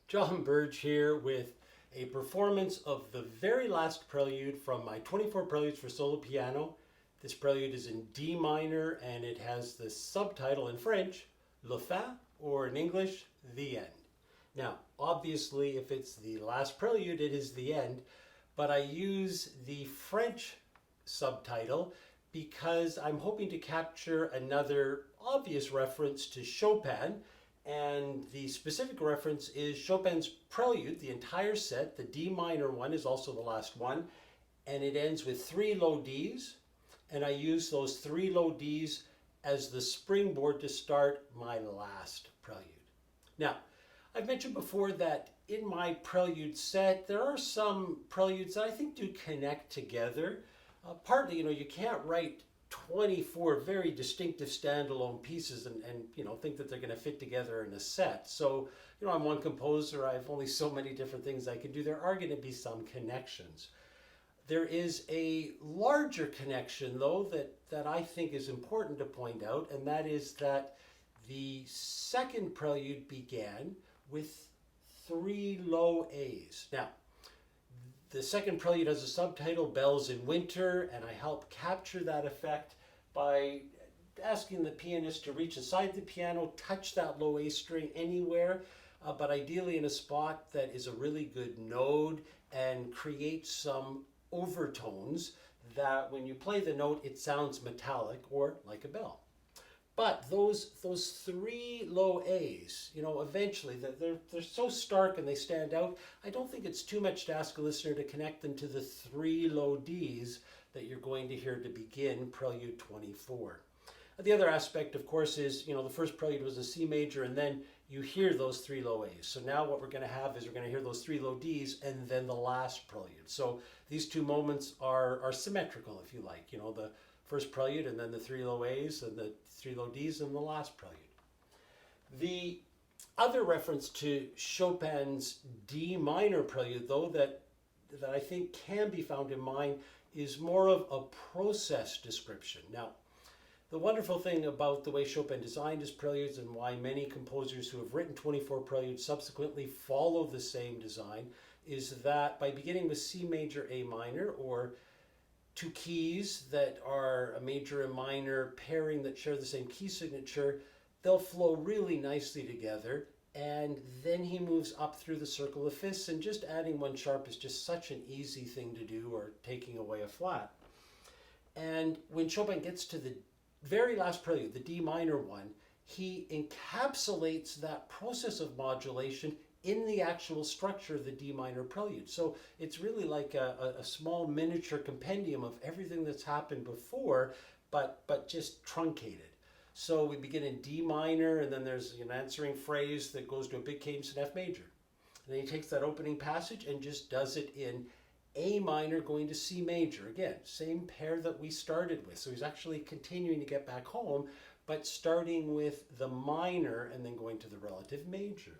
John Burge here with a performance of the very last prelude from my 24 Preludes for solo piano. This prelude is in D minor and it has the subtitle in French, Le Fin, or in English, The End. Now, obviously, if it's the last prelude, it is the end, but I use the French subtitle because I'm hoping to capture another obvious reference to Chopin. And the specific reference is Chopin's Prelude, the entire set. The D minor one is also the last one. And it ends with 3 low Ds. And I use those 3 low Ds as the springboard to start my last prelude. Now, I've mentioned before that in my prelude set, there are some preludes that I think do connect together. Partly, you can't write 24 very distinctive standalone pieces and think that they're going to fit together in a set. So, I'm one composer, I have only so many different things I can do. There are going to be some connections. There is a larger connection, though, that I think is important to point out, and that is that the second prelude began with 3 low A's. Now, the second prelude has a subtitle, Bells in Winter, and I help capture that effect by asking the pianist to reach aside the piano, touch that low A string anywhere, but ideally in a spot that is a really good node, and create some overtones that when you play the note, it sounds metallic or like a bell. But those 3 low A's, eventually they're so stark and they stand out. I don't think it's too much to ask a listener to connect them to the 3 low D's that you're going to hear to begin Prelude 24. The other aspect, of course, is, the first prelude was a C major, and then you hear those 3 low A's. So now what we're going to have is we're going to hear those 3 low D's and then the last prelude. So these 2 moments are symmetrical, if you like. The first prelude and then the 3 low A's and the 3 low D's and the last prelude. The other reference to Chopin's D minor prelude, though, that I think can be found in mine is more of a process description. Now, the wonderful thing about the way Chopin designed his preludes and why many composers who have written 24 preludes subsequently follow the same design is that by beginning with C major, A minor, or 2 keys that are a major and minor pairing that share the same key signature, they'll flow really nicely together. And then he moves up through the circle of fifths, and just adding 1 sharp is just such an easy thing to do, or taking away a flat. And when Chopin gets to the very last prelude, the D minor one, he encapsulates that process of modulation in the actual structure of the D minor prelude. So it's really like a small miniature compendium of everything that's happened before, but just truncated. So we begin in D minor, and then there's an answering phrase that goes to a big cadence in F major. And then he takes that opening passage and just does it in A minor going to C major. Again, same pair that we started with. So he's actually continuing to get back home, but starting with the minor and then going to the relative major.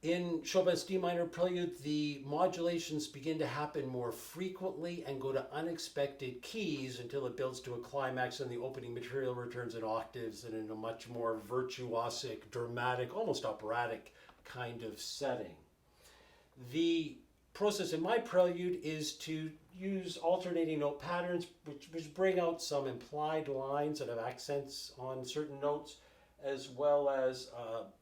In Chopin's D minor prelude, the modulations begin to happen more frequently and go to unexpected keys until it builds to a climax, and the opening material returns in octaves and in a much more virtuosic, dramatic, almost operatic kind of setting. The process in my prelude is to use alternating note patterns which bring out some implied lines that have accents on certain notes, as well as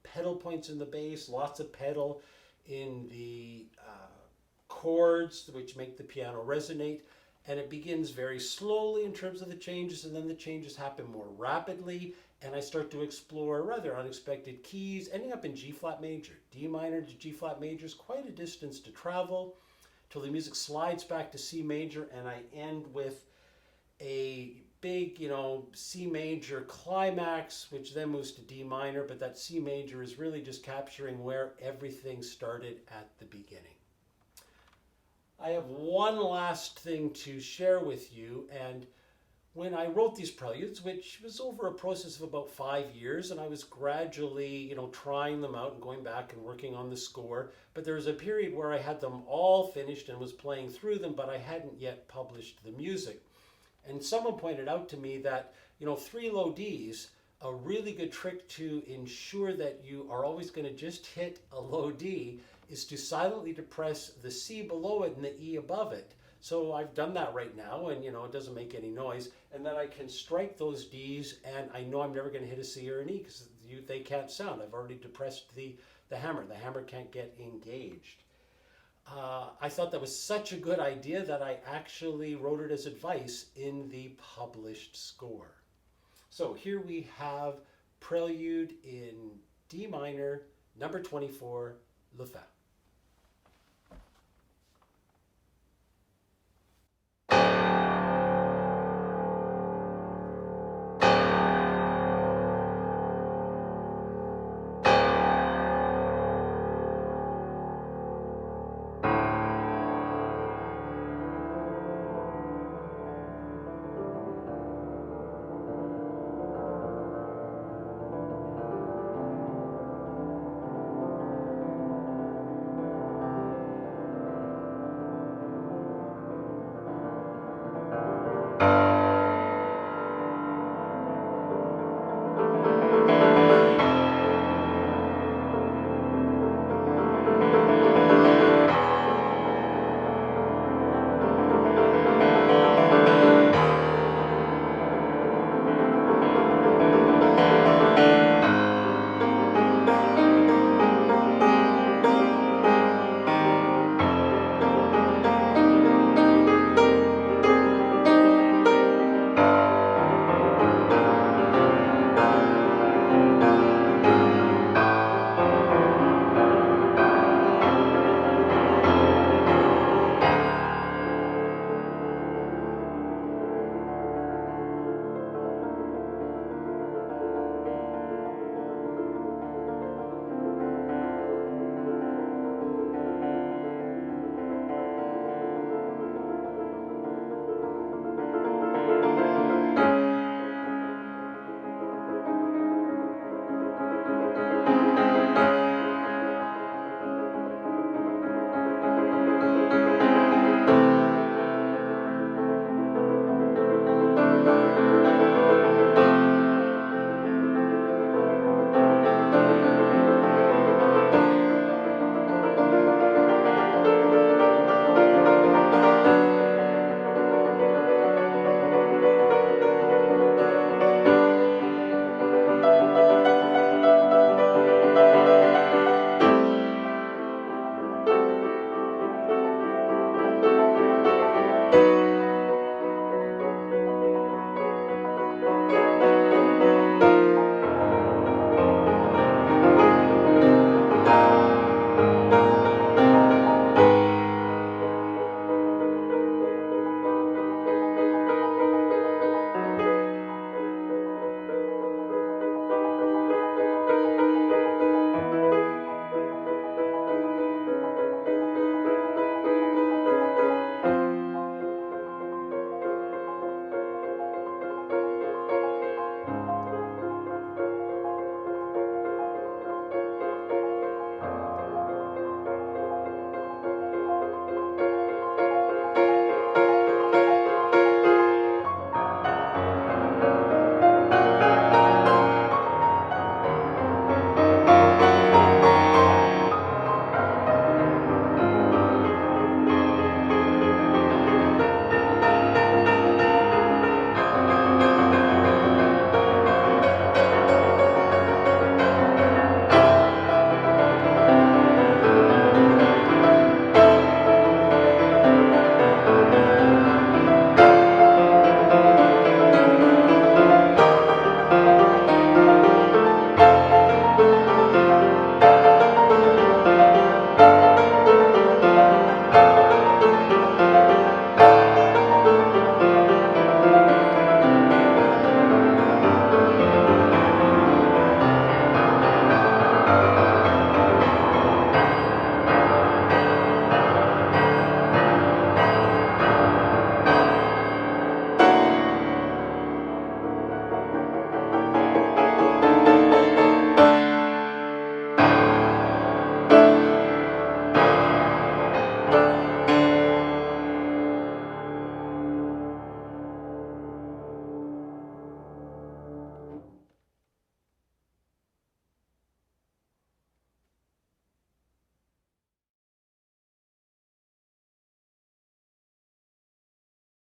pedal points in the bass, lots of pedal in the chords which make the piano resonate. And it begins very slowly in terms of the changes, and then the changes happen more rapidly, and I start to explore rather unexpected keys, ending up in G flat major. D minor to G flat major is quite a distance to travel till the music slides back to C major, and I end with a big, C major climax, which then moves to D minor, but that C major is really just capturing where everything started at the beginning. I have one last thing to share with you, and when I wrote these preludes, which was over a process of about 5 years, and I was gradually, trying them out and going back and working on the score, but there was a period where I had them all finished and was playing through them, but I hadn't yet published the music. And someone pointed out to me that, 3 low Ds a really good trick to ensure that you are always going to just hit a low D is to silently depress the C below it and the E above it. So I've done that right now, and it doesn't make any noise. And then I can strike those Ds, and I know I'm never going to hit a C or an E because they can't sound. I've already depressed the hammer. The hammer can't get engaged. I thought that was such a good idea that I actually wrote it as advice in the published score. So here we have Prelude in D minor, number 24, Le Fa.